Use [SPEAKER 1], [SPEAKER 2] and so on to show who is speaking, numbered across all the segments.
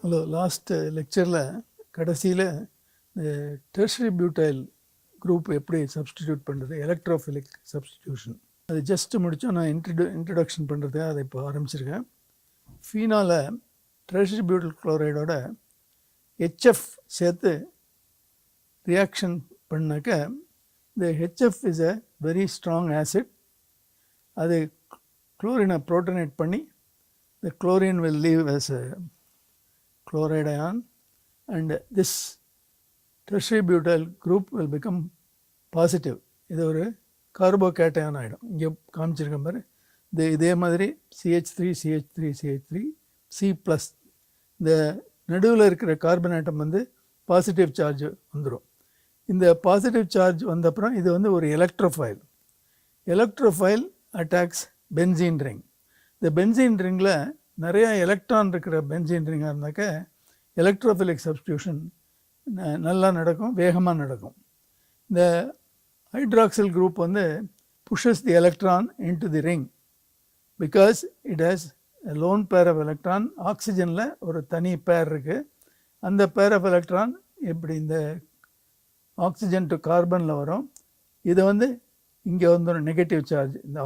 [SPEAKER 1] Hello, last லெக்சரில் கடைசியில் இந்த டெர்ஷரி பியூட்டைல் குரூப் எப்படி சப்ஸ்டிடியூட் பண்ணுறது, எலக்ட்ரோஃபிலிக் சப்ஸ்டிடியூஷன், அது ஜஸ்ட் முடித்தோம். நான் இன்ட்ரடக்ஷன் பண்ணுறதுக்காக அதை இப்போ ஆரம்பிச்சிருக்கேன். ஃபீனால டெர்ஷரி பியூட்டைல் குளோரைடோட ஹெச்எஃப் சேர்த்து ரியாக்ஷன் பண்ணாக்க இந்த HF is a very strong acid. அது குளோரினை புரோட்டனேட் பண்ணி the chlorine will leave as a chloride ion, and this tertiary butyl group will become positive. இது ஒரு கார்போகேட்டையான் ஆகிடும். இங்கே காமிச்சிருக்க மாதிரி இதே மாதிரி CH3 CH3 CH3 C+. இந்த நடுவில் இருக்கிற கார்பன் ஆட்டம் வந்து பாசிட்டிவ் சார்ஜ் வந்துடும். இந்த பாசிட்டிவ் சார்ஜ் வந்த அப்புறம் இது வந்து ஒரு electrophile. Electrophile attacks benzene ring. இந்த பென்சீன் ரிங்கில் நிறையா எலக்ட்ரான் இருக்கிற பென்சீன் ரிங்காக இருந்தாக்க எலக்ட்ரோஃபிலிக் சப்ஸ்டியூஷன் நல்லா நடக்கும், வேகமாக நடக்கும். இந்த ஹைட்ராக்சில் குரூப் வந்து pushes the electron into the ring because it has lone pair of electron. ஆக்சிஜனில் ஒரு தனி பேர் இருக்குது. அந்த பேர் ஆஃப் எலக்ட்ரான் எப்படி இந்த ஆக்சிஜன் டு கார்பனில் வரும். இதை வந்து இங்கே வந்து ஒரு நெகட்டிவ் சார்ஜ், இந்த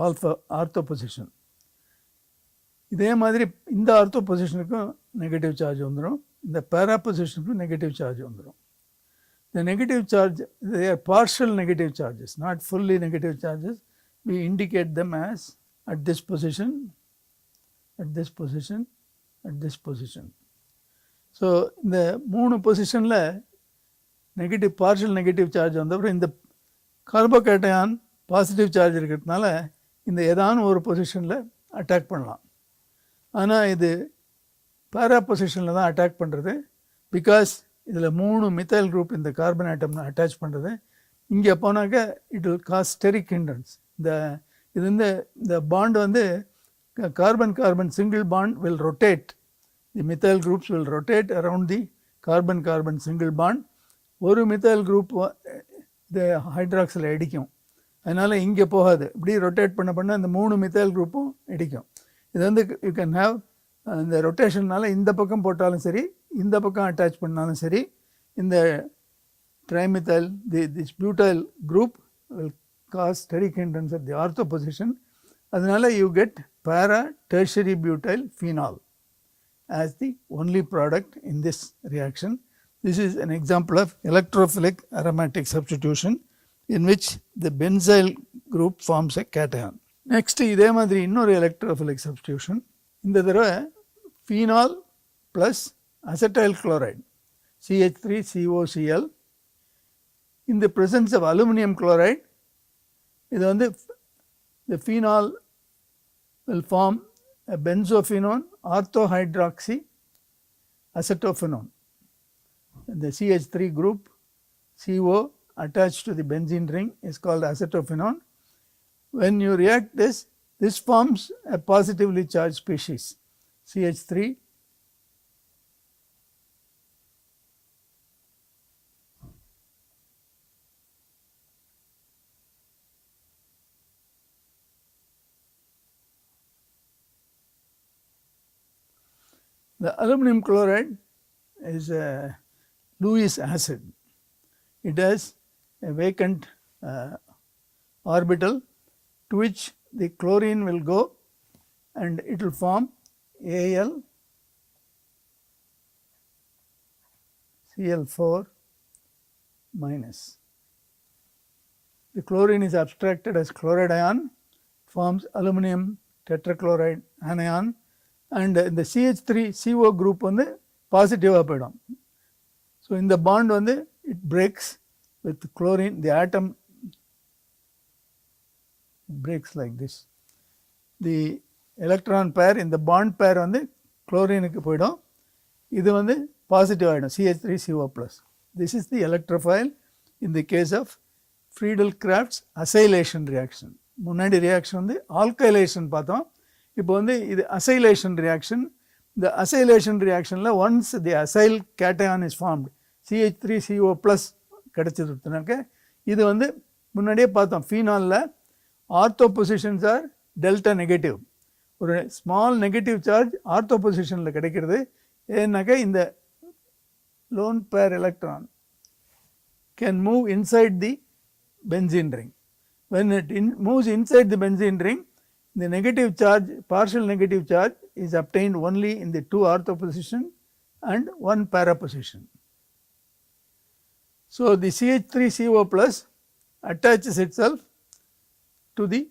[SPEAKER 1] ஆர்த்தோ பொசிஷன். இதே மாதிரி இந்த ஆர்த்தோ பொசிஷனுக்கும் நெகட்டிவ் சார்ஜ் வந்துடும், இந்த பேரா பொசிஷனுக்கும் நெகட்டிவ் சார்ஜ் வந்துடும். இந்த negative charge, they are partial negative charges, not fully negative charges. We indicate them as at this position, at this position, at this position. So இந்த மூணு பொசிஷனில் நெகட்டிவ் பார்ஷியல் நெகட்டிவ் சார்ஜ் வந்தப்பறம் இந்த கார்போகேட்டையான் positive charge இருக்கிறதுனால இந்த ஏதான ஒரு பொசிஷனில் attack பண்ணலாம். ஆனால் இது பேரா பொசிஷனில் தான் அட்டாக் பண்ணுறது. பிகாஸ் இதில் 3 மித்தைல் குரூப் இந்த கார்பன் ஆட்டம் அட்டாச் பண்ணுறது. இங்கே போனாக்க it will cause steric hindrance. இது வந்து இந்த பாண்ட் வந்து carbon carbon single bond will rotate. The methyl groups will rotate around the carbon carbon single bond. ஒரு மித்தைல் குரூப் இந்த ஹைட்ராக்சில் இடிக்கும், அதனால் இங்கே போகாது. இப்படி ரொட்டேட் பண்ண அந்த 3 மித்தைல் குரூப்பும் இடிக்கும். இது வந்து யூ கேன் ஹேவ் இந்த ரொட்டேஷன்னால் இந்த பக்கம் போட்டாலும் சரி, இந்த பக்கம் அட்டாச் பண்ணாலும் சரி, இந்த trimethyl this butyl group will cause steric hindrance at the ortho position. அதனால you get para tertiary butyl phenol as the only product in this reaction. This is an example of electrophilic aromatic substitution in which the benzyl group forms a cation. Next இதே மாதிரி இன்னொரு electrophilic substitution. இந்த தடவை phenol plus acetyl chloride CH3COCl in the presence of aluminum chloride. இது வந்து the phenol will form a benzophenone orthohydroxy acetophenone. The CH3 group CO attached to the benzene ring is called acetophenone. When you react this forms a positively charged species CH3. The aluminum chloride is a Lewis acid. It has a vacant orbital to which the chlorine will go and it will form Al Cl4 minus. The chlorine is abstracted as chloride ion, forms aluminum tetrachloride anion, and the CH3CO group வந்து பாசிட்டிவாக போயிடும். So இந்த bond வந்து it breaks with chlorine. The atom breaks like this. The electron pair in the bond pair வந்து குளோரினுக்கு போயிடும். இது வந்து positive ஆகிடும் CH3CO+. This is the electrophile in the case of Friedel-Crafts acylation reaction. முன்னாடி reaction வந்து alkylation பார்த்தோம். இப்போ வந்து இது அசைலேஷன் ரியாக்ஷன். இந்த அசைலேஷன் ரியாக்ஷனில் once the acyl cation is formed CH3CO+ கிடச்சிருச்சுனாக்க இது வந்து முன்னாடியே பார்த்தோம். ஃபீனாலில் ortho positions are delta negative. ஒரு ஸ்மால் நெகட்டிவ் சார்ஜ் ஆர்த்தோ பொசிஷனில் கிடைக்கிறது. ஏன்னாக்கா இந்த lone pair electron can move inside the benzene ring. When it moves inside the benzene ring, the negative charge, partial negative charge is obtained only in the 2 ortho position and 1 para position. So, the CH3CO plus attaches itself to the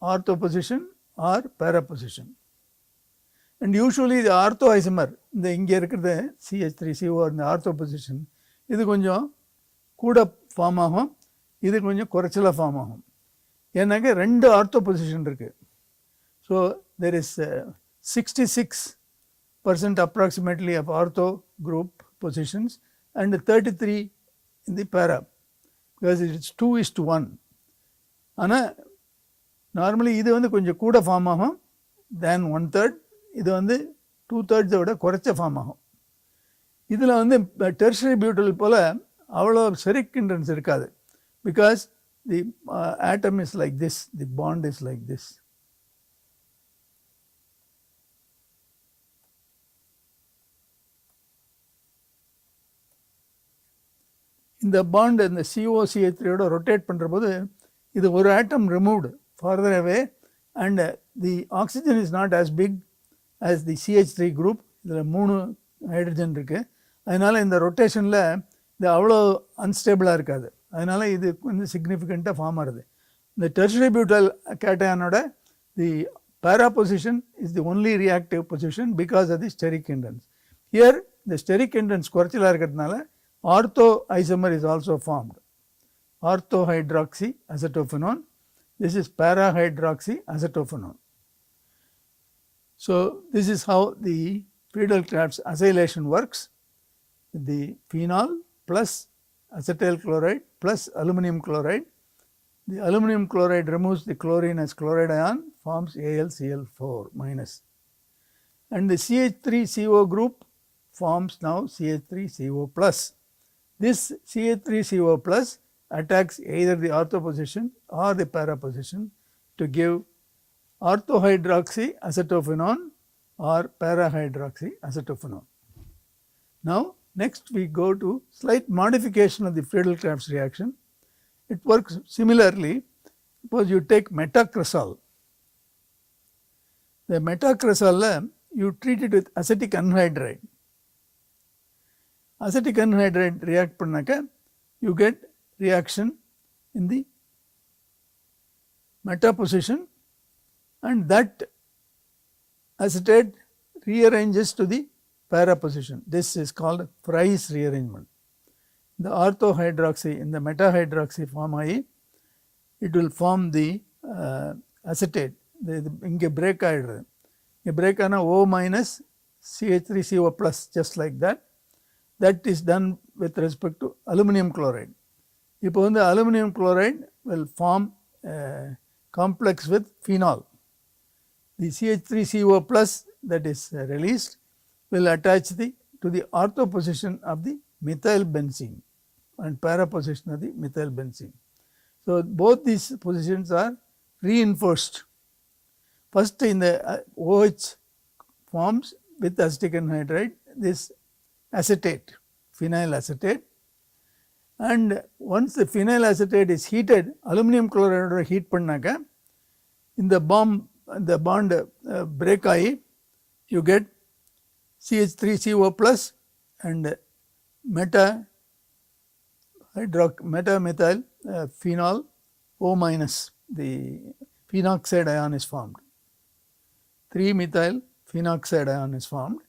[SPEAKER 1] ortho position or para position. And usually the ortho isomer, இந்த இங்கே இருக்கிறது CH3CO இந்த ortho position, இது கொஞ்சம் கூட form ஆகும், இது கொஞ்சம் குறைச்சலாக ஃபார்ம் ஆகும். ஏன்னாக்க 2 ஆர்த்தோ பொசிஷன் இருக்குது. So there is 66% approximately of ortho group positions and 33 in the para, because it is 2:1. ஆனால் நார்மலி இது வந்து கொஞ்சம் கூட ஃபார்ம் ஆகும் தேன் 1/3, இது வந்து 2/3 விட குறைச்ச ஃபார்ம் ஆகும். இதில் வந்து டெர்ஷரி பியூட்டல் போல் அவ்வளோ ஸ்டெரிக் ஹிண்ட்ரன்ஸ் இருக்காது, because the atom is like this, the bond is like this. இந்த பாண்ட் இந்த COCH3யோட ரொட்டேட் பண்ணுற போது இது ஒரு atom removed farther away and the oxygen is not as big as the CH3 group. இதில் 3 ஹைட்ரஜன் இருக்குது, அதனால் இந்த ரொட்டேஷனில் இது அவ்வளோ அன்ஸ்டேபிளாக இருக்காது, அதனால் இது வந்து சிக்னிஃபிகண்ட்டாக ஃபார்ம் ஆகுது. இந்த டெர்ஷரி பியூட்டல் கேட்டயானோட the para position is the only reactive position because of the steric hindrance. Here the steric hindrance குறைச்சலாக இருக்கிறதுனால ortho isomer is also formed, ortho hydroxy acetophenone. This is para hydroxy acetophenone. So this is how the Friedel-Crafts acylation works. The phenol plus acetyl chloride plus aluminum chloride. The aluminum chloride removes the chlorine as chloride ion, forms AlCl4 minus. And the CH3CO group forms now CH3CO plus. This CH3CO plus attacks either the ortho position or the para position to give orthohydroxy acetophenone or para-hydroxy acetophenone. Now next we go to slight modification of the Friedel-Crafts reaction. It works similarly. Suppose you take metacresol. The metacresol you treat it with acetic anhydride. Acetic anhydride react பண்ணாக்க you get reaction in the meta position, and that acetate rearranges to the para position. This is called Fry's rearrangement. The orthohydroxy in the meta hydroxy form ஆகி it will form the acetate. இங்கே break ஆகிடுறது, இங்கே break ஆனால் O minus CH3CO plus, just like that. That is done with respect to aluminum chloride. இப்போ வந்து aluminum chloride will form complex with phenol. The CH3CO plus that is released will attach to the ortho position of the methyl benzene and para position of the methyl benzene. So both these positions are reinforced. First in the OH forms with acetic anhydride this acetate, phenyl acetate, and once the phenyl acetate is heated, aluminum chloride heat பண்ணாக்க இந்த bond break ஆகி you get CH3CO plus and meta-methyl phenol O minus, the phenoxide ion is formed. 3-methyl phenoxide ion is formed.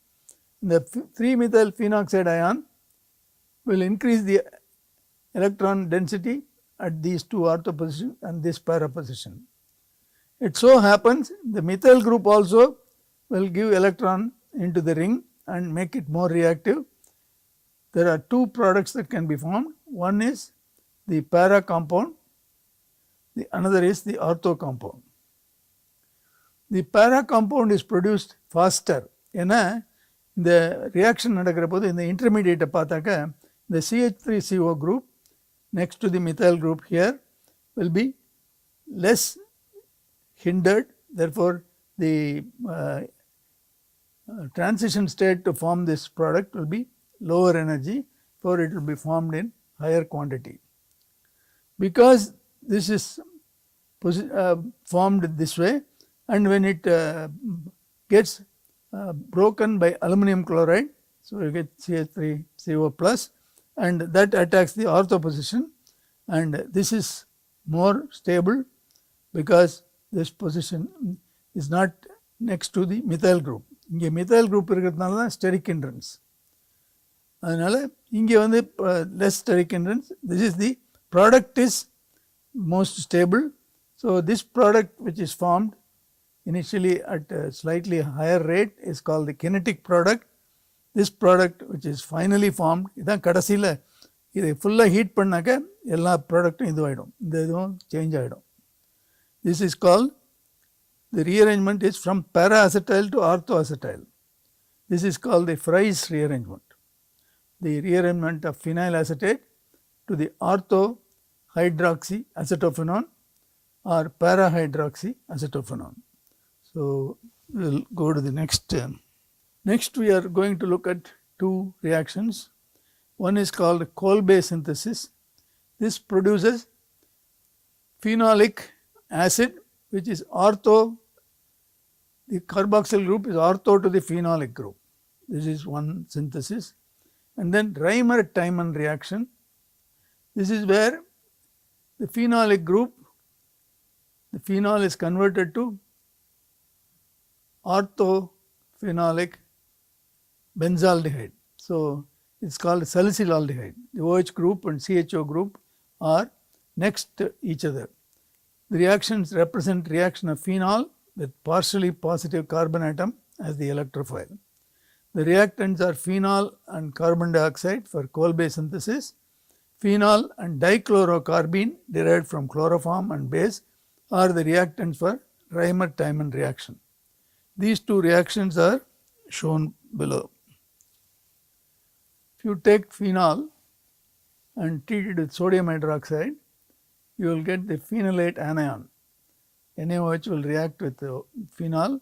[SPEAKER 1] The 3-methyl phenoxide ion will increase the electron density at these 2 ortho positions and this para position. It so happens the methyl group also will give electron into the ring and make it more reactive. There are 2 products that can be formed. One is the para compound, the another is the ortho compound. The para compound is produced faster. ஏன்னா இந்த reaction நடக்கிற போது இந்த இன்டர்மீடியேட்டை பார்த்தாக்க the CH3CO group next to the methyl group here will be less hindered, therefore the transition state to form this product will be lower energy, for it will be formed in higher quantity. Because this is formed this way, and when it gets broken by aluminum chloride, so you get CH3CO plus, and that attacks the ortho position, and this is more stable because this position is not next to the methyl group. இங்கே methyl group இருக்கிறதுனால தான் steric hindrance. அதனால் இங்கே வந்து less steric hindrance. This is the product is most stable. So this product which is formed initially at a slightly higher rate is called the kinetic product. This product which is finally formed, இதான் கடைசியில் இதை ஃபுல்லாக heat பண்ணாக்க எல்லா ப்ராடக்ட்டும் இதுவாகிடும், இந்த இதுவும் change ஆகிடும். This is called, the rearrangement is from para-acetyl to ortho-acetyl. This is called the Fry's rearrangement. The rearrangement of phenyl acetate to the ortho-hydroxy acetophenone or para-hydroxy acetophenone. So we will go to the next. Next we are going to look at two reactions. One is called Kolbe synthesis. This produces phenolic acid which is ortho, the carboxyl group is ortho to the phenolic group. This is one synthesis. And then Reimer-Tiemann reaction. This is where the phenolic group, the phenol is converted to orthophenolic benzaldehyde. So it's called salicylaldehyde. The OH group and CHO group are next to each other. The reactions represent reaction of phenol with partially positive carbon atom as the electrophile. The reactants are phenol and carbon dioxide for Kolbe synthesis. Phenol and dichlorocarbene derived from chloroform and base are the reactants for Reimer-Tiemann reaction. These two reactions are shown below. If you take phenol and treat it with sodium hydroxide, you will get the phenolate anion. NaOH will react with phenol,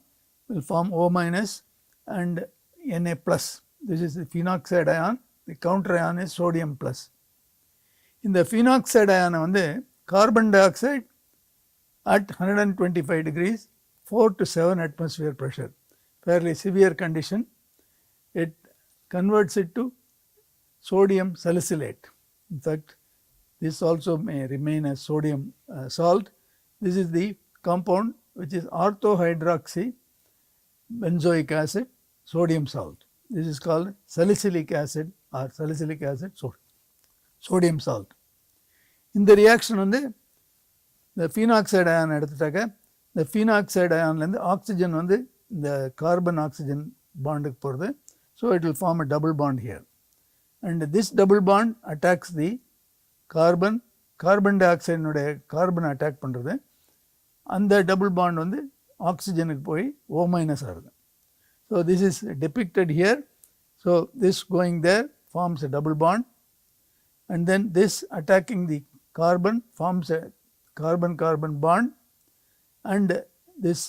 [SPEAKER 1] will form O minus and Na plus. This is the phenoxide ion. The counter ion is sodium plus. In the phenoxide ion வந்து carbon dioxide at 125 degrees, 4 to 7 atmosphere pressure, fairly severe condition, it converts it to sodium salicylate. In fact, this also may remain as sodium salt. This is the compound which is orthohydroxy benzoic acid sodium salt. This is called salicylic acid or salicylic acid sodium salt. In the reaction வந்து the phenoxide ion எடுத்துட்டாக்க, the phenoxide ionலேருந்து oxygen வந்து இந்த carbon oxygen bondக்கு போகிறது. So it will form a double bond here. And this double bond attacks the carbon dioxide உடைய carbon attack பண்ணுறது. அந்த double bond வந்து oxygenக்கு போய் O minus ஆகுது. So this is depicted here. So this going there forms a double bond, and then this attacking the carbon forms a carbon-carbon bond, and this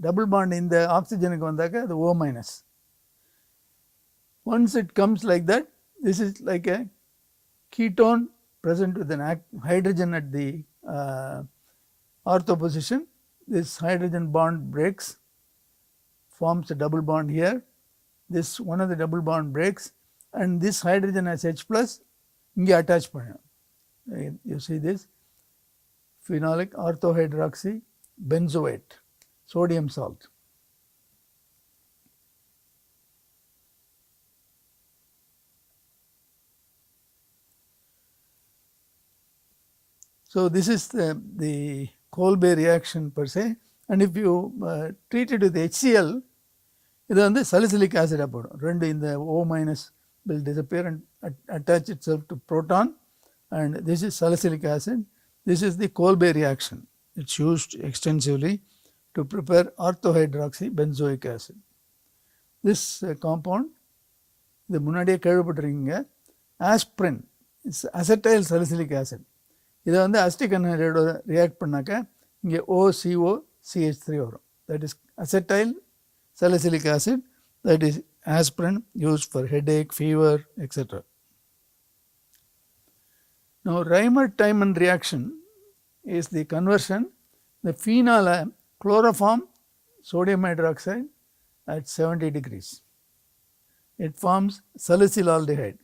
[SPEAKER 1] double bond in the oxygenக்கு வந்தாக்க the O minus. Once it comes like that, this is like a ketone present with an hydrogen at the ortho position. This hydrogen bond breaks, forms a double bond here. This one of the double bond breaks, and this hydrogen has H plus இங்கே attach பண்ணும். You see this phenolic orthohydroxy benzoate sodium salt. So this is the Kolbe reaction per se, and if you treat it with HCl, இது வந்து salicylic acid போடும். ரெண்டு இந்த O minus will disappear and attach itself to proton, and this is salicylic acid. This is the Kolbe reaction. It's used extensively to prepare orthohydroxy benzoic acid. This compound, இது முன்னாடியே கேள்விப்பட்டிருக்கீங்க, aspirin, it's acetyl salicylic acid. இதை வந்து acetic அன்ஹைட்ரைடோட react பண்ணாக்க இங்கே OCO CH3 வரும். That is acetyl salicylic acid. that is aspirin used for headache, fever, etc. Now Reimer-Tiemann reaction is the conversion the phenol chloroform sodium hydroxide at 70 degrees. It forms salicylaldehyde,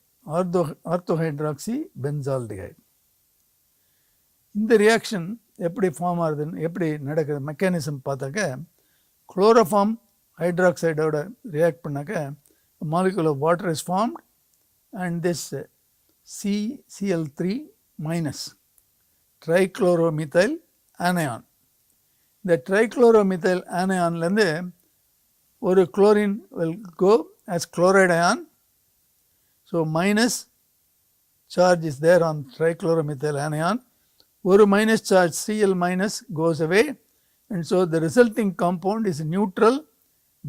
[SPEAKER 1] orthohydroxybenzaldehyde. இந்த reaction எப்படி form ஆகுதுன்னு எப்படி நடக்குது mechanism பார்த்தாக்க chloroform ஹைட்ராக்சைடோட react பண்ணாக்க molecule of water is formed and this CCl3 minus trichloromethyl anion. இந்த trichloromethyl ஆனயான்லேருந்து ஒரு chlorine will go as chloride ion. So minus charge is there on trichloromethyl anion. One minus charge Cl minus goes away, and so the resulting compound is neutral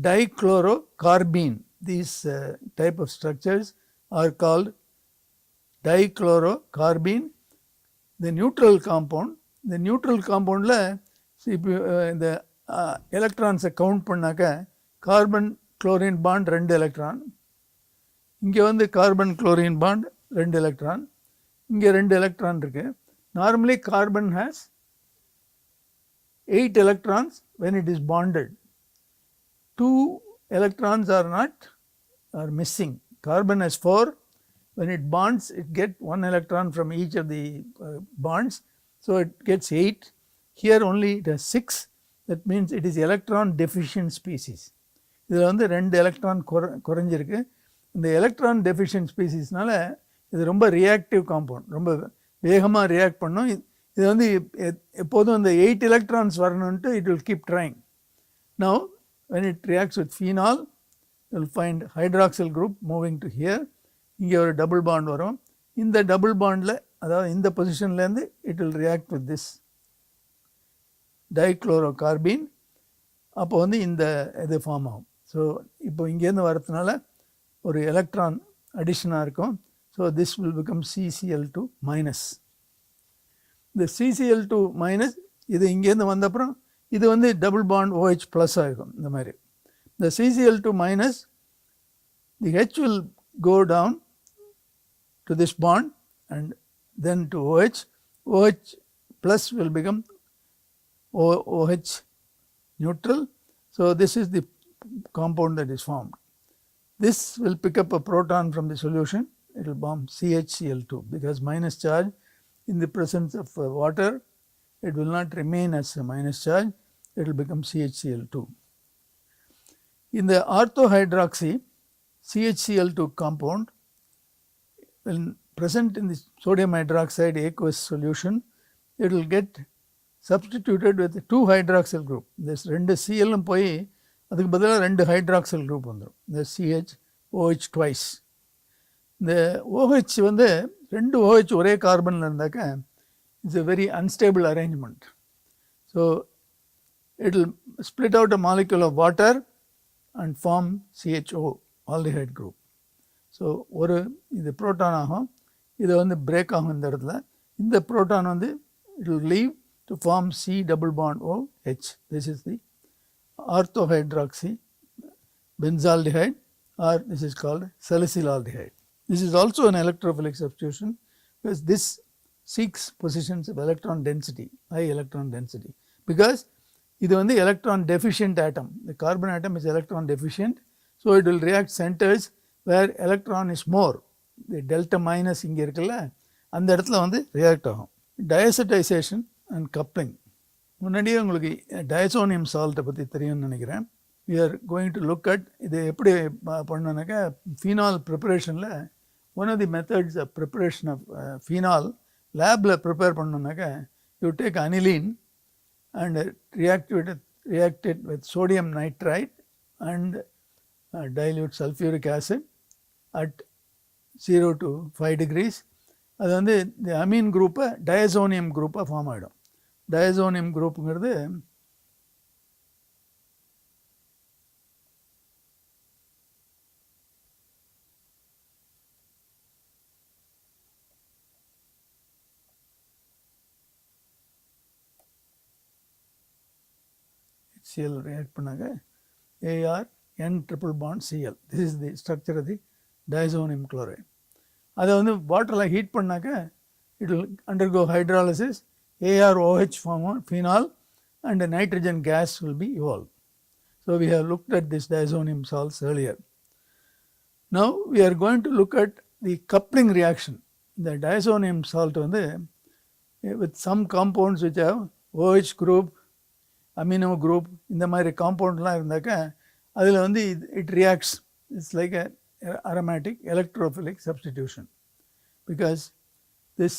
[SPEAKER 1] dichlorocarbene. These type of structures are called dichlorocarbene. The neutral compound la இந்த electrons count பண்ணாக்க carbon chlorine bond 2 electron, இங்கே வந்து carbon chlorine bond 2 electron, இங்கே 2 electron இருக்கு. Normally carbon has 8 electrons when it is bonded. 2 electrons are missing. Carbon has 4. When it bonds, it gets 1 electron from each of the bonds, so it gets 8. Here only it has 6. That means it is electron deficient species. இதில் வந்து 2 electron குறைஞ்சிருக்கு. இந்த electron deficient ஸ்பீசிஸ்னால இது ரொம்ப reactive compound, ரொம்ப வேகமாக react பண்ணும். இது வந்து எப்போதும் இந்த 8 electrons வரணுன்ட்டு it will keep trying. Now when it reacts with phenol, you will find hydroxyl group moving to here. இங்கே ஒரு டபுள் பாண்ட் வரும். இந்த டபுள் பாண்டில் அதாவது இந்த பொசிஷன்லேருந்து it will react with this dichlorocarbene. அப்போ வந்து இந்த இது ஃபார்ம் ஆகும். ஸோ இப்போ இங்கேருந்து வரதுனால ஒரு எலக்ட்ரான் அடிஷனாக இருக்கும். So this will become CCl2 minus. இந்த CCl2 மைனஸ் இது இங்கேருந்து வந்தப்புறம் இது வந்து டபுள் பாண்ட் OH ப்ளஸ் ஆகிருக்கும். இந்த மாதிரி இந்த CCl2 minus, the H will go down to this bond and then to OH. OH plus will become OH neutral. So this is the compound that is formed. This will pick up a proton from the solution. It will form CHCl2 because minus charge in the presence of water, it will not remain as a minus charge. It will become CHCl2. In the orthohydroxy CHCl2 compound, when present in the sodium hydroxide aqueous solution, it will get substituted with 2 hydroxyl group. This 2 Cl போய் அதுக்கு பதிலாக 2 hydroxyl group வந்துடும். இந்த CH OH twice. இந்த OH வந்து 2 OH ஒரே கார்பனில் இருந்தாக்க it's a very unstable arrangement. So it will split out a molecule of water and form CHO aldehyde group. So ஒரு இது புரோட்டான் ஆகும், இது வந்து பிரேக் ஆகும் இந்த இடத்துல. இந்த புரோட்டான் வந்து it will leave to form C double bond OH. This is the orthohydroxy benzaldehyde, or this is called salicylaldehyde. This is also an electrophilic substitution because this seeks positions of electron density, high electron density, because இது வந்து electron deficient atom. The carbon atom is electron deficient, so it will react centers where electron is more. The delta minus இங்கே இருக்குல்ல, அந்த இடத்துல வந்து react ஆகும். Diazotization and coupling. முன்னாடியே உங்களுக்கு டயசோனியம் சால்ட்டை பற்றி தெரியும்னு நினைக்கிறேன். we are going to look at இது எப்படி பண்ணோன்னாக்கா phenol preparationல one of the methods of preparation of phenol லேபில் prepare பண்ணோன்னாக்கா you take aniline and react it with sodium nitrite and dilute sulfuric acid at 0 to 5 degrees. அது வந்து இந்த அமீன் குரூப்பை diazonium குரூப்பாக form ஆகிடும். Diazonium குரூப்புங்கிறது HCl react பண்ணாங்க AR N triple bond Cl. This is the structure of the diazonium chloride. அதை வந்து வாட்டரில் ஹீட் பண்ணாக்க it will undergo hydrolysis, AROH form phenol and a nitrogen gas will be evolved. So we have looked at this diazonium salts earlier. Now we are going to look at the coupling reaction. The diazonium salt வந்து with some compounds which have OH group, amino group, இந்த மாதிரி காம்பவுண்ட்லாம் இருந்தாக்க அதில் வந்து it reacts. It's like a aromatic electrophilic substitution. Because this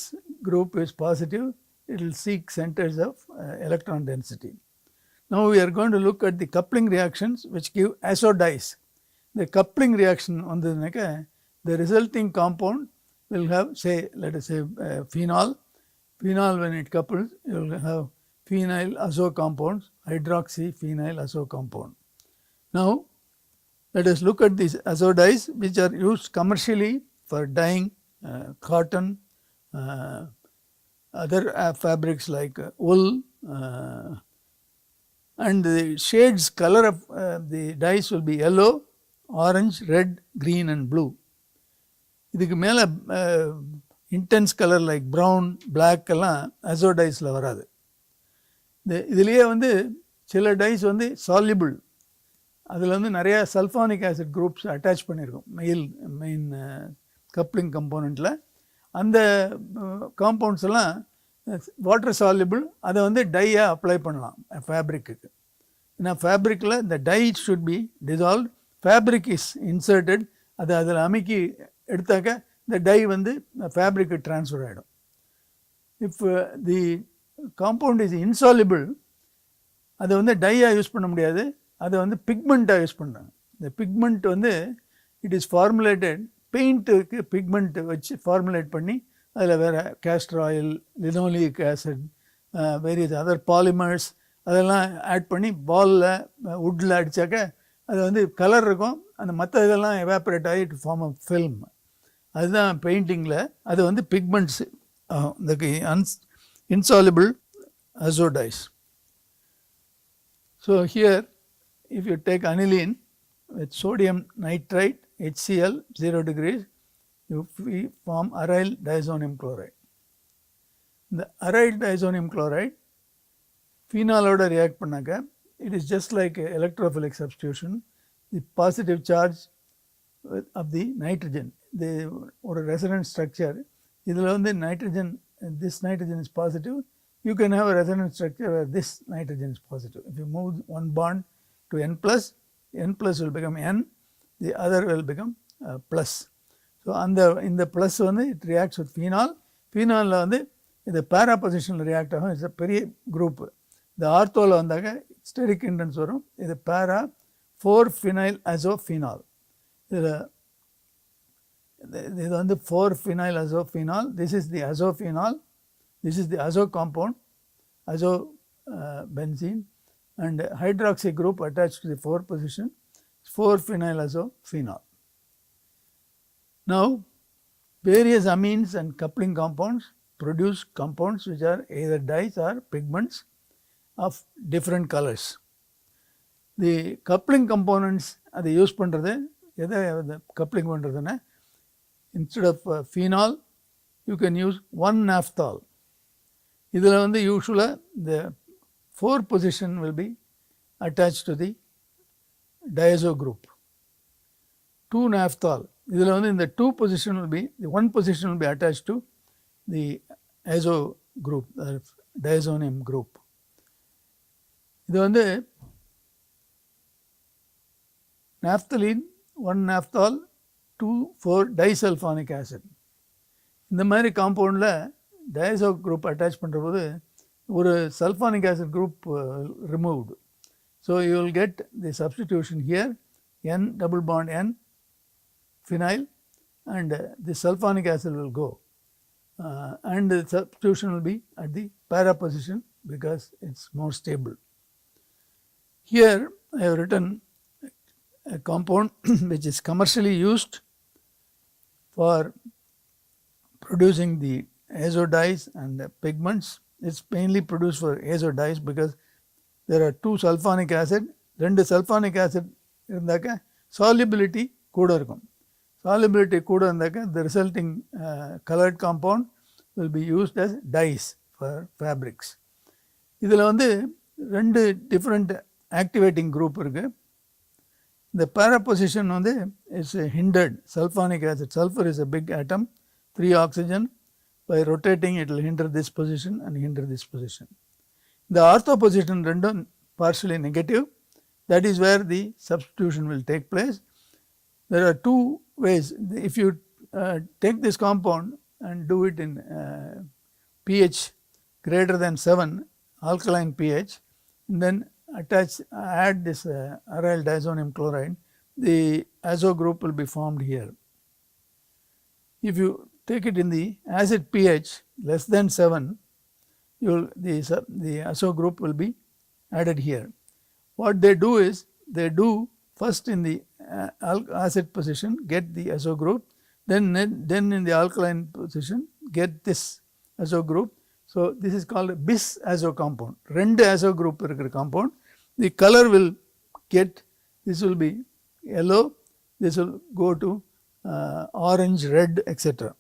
[SPEAKER 1] group is positive, it will seek centers of electron density. Now we are going to look at the coupling reactions which give azodice. The coupling reaction வந்ததுனாக்க the resulting compound will have, say, let us say phenol. Phenol, when it couples, you will have phenyl azo compounds, hydroxy phenyl azo compound. Now let us look at these azodies which are used commercially for dyeing cotton, other fabrics like wool, and the shades color of the dyes will be yellow, orange, red, green and blue. இதுக்கு மேலே intense color like brown, black எல்லாம் azodiesல வராது. இதுலேயே வந்து சில dies வந்து soluble, அதில் வந்து நிறைய சல்ஃபானிக் ஆசிட் குரூப்ஸ் அட்டாச் பண்ணியிருக்கோம் மெயின் கப்ளிங் கம்போனண்ட்டில். அந்த காம்பவுண்ட்ஸ் எல்லாம் வாட்டர் சால்யூபிள், அதை வந்து டையாக அப்ளை பண்ணலாம் ஃபேப்ரிக்கு. ஏன்னா ஃபேப்ரிக்கில் இந்த dye should be dissolve, fabric is inserted, அதை அதில் அமுக்கி எடுத்தாக்க இந்த டை வந்து ஃபேப்ரிக்கு ட்ரான்ஸ்ஃபர் ஆகிடும். If the compound is insoluble, அதை வந்து டையாக யூஸ் பண்ண முடியாது, அதை வந்து பிக்மெண்ட்டாக யூஸ் பண்ணுறாங்க. இந்த பிக்மெண்ட் வந்து இட் இஸ் ஃபார்முலேட்டட், பெயிண்ட்டுக்கு பிக்மெண்ட் வச்சு ஃபார்முலேட் பண்ணி அதில் வேறு castor oil, linoleic acid, various other polymers அதெல்லாம் ஆட் பண்ணி பாலில் வுட்டில் அடித்தாக்க அது வந்து கலர் இருக்கும். அந்த மற்ற இதெல்லாம் எவாப்ரேட் ஆகி இட் ஃபார்ம் ஆஃப் ஃபில்ம். அதுதான் பெயிண்டிங்கில். அது வந்து பிக்மெண்ட்ஸ், இந்த insoluble azodies. So here if you take aniline with sodium nitrite HCl 0 degrees, you form aryl diazonium chloride. The aryl diazonium chloride phenol-ஓட react பண்ணாக்க it is just like a electrophilic substitution. The positive charge of the nitrogen, the ஒரு resonance structure, இதில் வந்து nitrogen, this nitrogen is positive, you can have a resonance structure where this nitrogen is positive. If you move one bond to N plus will become N, the other will become plus. So in the plus வந்து it reacts with phenol. Phenolல வந்து இது para position react ஆகும். It's a பெரிய group. இந்த ஆர்த்தோவில் வந்தாக்க steric intense வரும். இது para 4-phenyl azophenol. இது வந்து 4-phenyl azophenol. This is the azophenol. This is the azo compound, azo benzene, and hydroxy group attached to the 4 position, 4-phenyl azophenol. Now various amines and coupling compounds produce compounds which are either dyes or pigments of different colors. The coupling components அதை use பண்ணுறது எதை coupling பண்ணுறதுன்னா, instead of phenol you can use 1-naphthol. இதில் வந்து யூஸ்வலாக the 4 position will be attached to the diazo group. 2-naphthol, இதில் வந்து இந்த 2 position will be, the 1 position will be attached to the azo group, diazonium group. இது வந்து naphthalene, 1-naphthol, 2,4-disulfonic acid. இந்த மாதிரி காம்பவுண்டில் டயசோ குரூப் அட்டாச் பண்ணுற போது ஒரு sulphonic acid group removed. So you will get the substitution here, N double bond N phenyl, and the sulfonic acid will go, and the substitution will be at the para position because it's more stable. Here I have written a compound which is commercially used for producing the azo dyes and the pigments. It's mainly produced for azo dyes because there are 2 sulfonic acid, 2 sulfonic acid இருந்தாக்க solubility கூட இருக்கும். Solubility கூட இருந்தாக்க the resulting colored compound will be used as dyes for fabrics. இதில் வந்து ரெண்டு different activating group இருக்குது. இந்த para position வந்து is hindered. Sulfonic acid, sulfur is a big atom, 3 oxygen. By rotating it will hinder this position and hinder this position. The ortho position ரெண்டும் partially negative. That is where the substitution will take place. There are two ways. If you take this compound and do it in pH greater than 7, alkaline pH, and then add this aryl diazonium chloride, the azo group will be formed here. If you take it in the acid pH less than 7, the azo group will be added here. What they do is, they do first in the acid position get the azo group, then in the alkaline position get this azo group. So this is called a bis azo compound. Rendu azo group irukra compound. The color will get, this will be yellow, this will go to orange, red, etc.